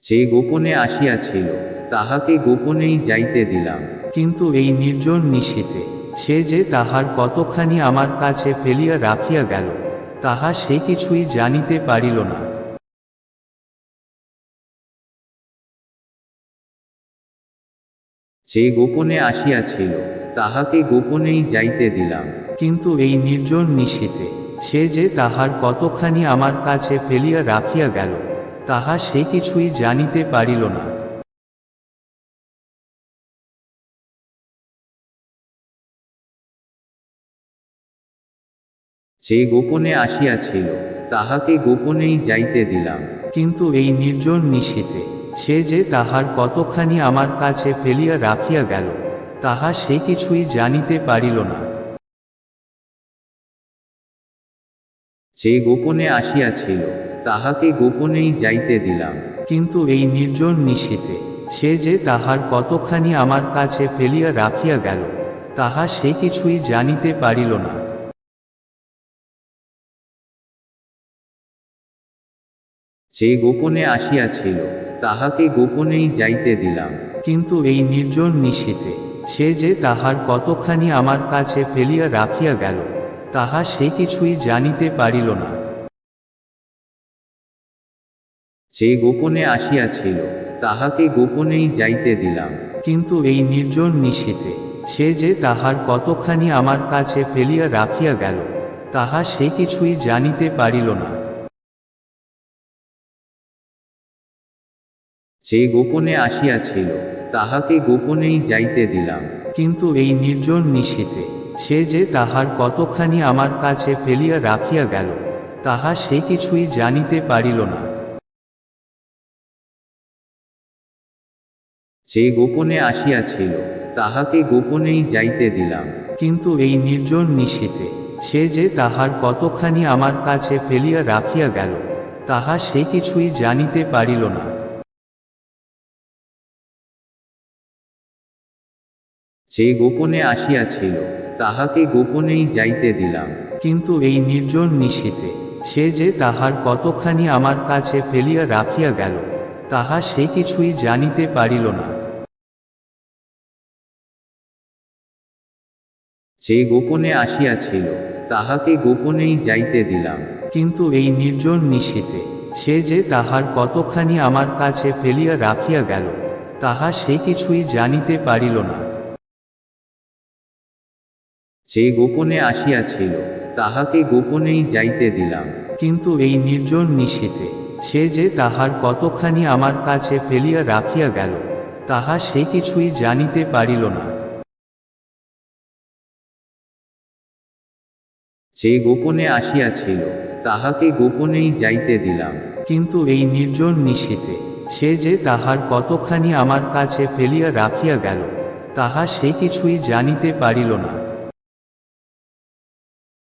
যে গোপনে আসিয়াছিল, তাহাকে গোপনেই যাইতে দিলাম। কিন্তু এই নির্জন নিশীথে সে যে তাহার কতখানি আমার কাছে ফেলিয়া রাখিয়া গেল, তাহা সে কিছুই জানিতে পারিল না। যে গোপনে আসিয়াছিল, তাহাকে গোপনেই যাইতে দিলাম। কিন্তু এই নির্জন নিশীথে সে যে তাহার কতখানি আমার কাছে ফেলিয়া রাখিয়া গেল, তাহা সে কিছুই জানিতে পারিল না। যে গোপনে আসিয়াছিল, তাহাকে গোপনেই যাইতে দিলাম। কিন্তু এই নির্জন নিশীথে সে যে তাহার কতখানি আমার কাছে ফেলিয়া রাখিয়া গেল, তাহা সে কিছুই জানিতে পারিল না। যে গোপনে আসিয়াছিল, তাহাকে গোপনেই যাইতে দিলাম। কিন্তু এই নির্জন নিশীথে সে যে তাহার কতখানি আমার কাছে ফেলিয়া রাখিয়া গেল, তাহা সে কিছুই জানিতে পারিল না। যে গোপনে আসিয়াছিল, তাহাকে গোপনেই যাইতে দিলাম। কিন্তু এই নির্জন নিশীথে সে যে তাহার কতখানি আমার কাছে ফেলিয়া রাখিয়া গেল, তাহা সে কিছুই জানিতে পারিল না। যে গোপনে আসিয়াছিল, তাহাকে গোপনেই যাইতে দিলাম। কিন্তু এই নির্জন নিশীথে সে যে তাহার কতখানি আমার কাছে ফেলিয়া রাখিয়া গেল, তাহা সে কিছুই জানিতে পারিল না। যে গোপনে আসিয়াছিল, তাহাকে গোপনেই যাইতে দিলাম। কিন্তু এই নির্জন নিশীথে সে যে তাহার কতখানি আমার কাছে ফেলিয়া রাখিয়া গেল, তাহা সে কিছুই জানিতে পারিল না। যে গোপনে আসিয়াছিল, তাহাকে গোপনেই যাইতে দিলাম। কিন্তু এই নির্জন নিশীথে সে যে তাহার কতখানি আমার কাছে ফেলিয়া রাখিয়া গেল, তাহা সে কিছুই জানিতে পারিল না। যে গোপনে আসিয়াছিল, তাহাকে গোপনেই যাইতে দিলাম। কিন্তু এই নির্জন নিশীথে সে যে তাহার কতখানি আমার কাছে ফেলিয়া রাখিয়া গেল, তাহা সে কিছুই জানিতে পারিল না। যে গোপনে আসিয়াছিল, তাহাকে গোপনেই যাইতে দিলাম। কিন্তু এই নির্জন নিশীথে সে যে তাহার কতখানি আমার কাছে ফেলিয়া রাখিয়া গেল, তাহা সে কিছুই জানিতে পারিল না। যে গোপনে আসিয়াছিল, তাহাকে গোপনেই যাইতে দিলাম। কিন্তু এই নির্জন নিশীথে সে যে তাহার কতখানি আমার কাছে ফেলিয়া রাখিয়া গেল, তাহা সে কিছুই জানিতে পারিল না। যে গোপনে আসিয়াছিল, তাহাকে গোপনেই যাইতে দিলাম। কিন্তু এই নির্জন নিশীথে সে যে তাহার কতখানি আমার কাছে ফেলিয়া রাখিয়া গেল, তাহা সে কিছুই জানিতে পারিল না।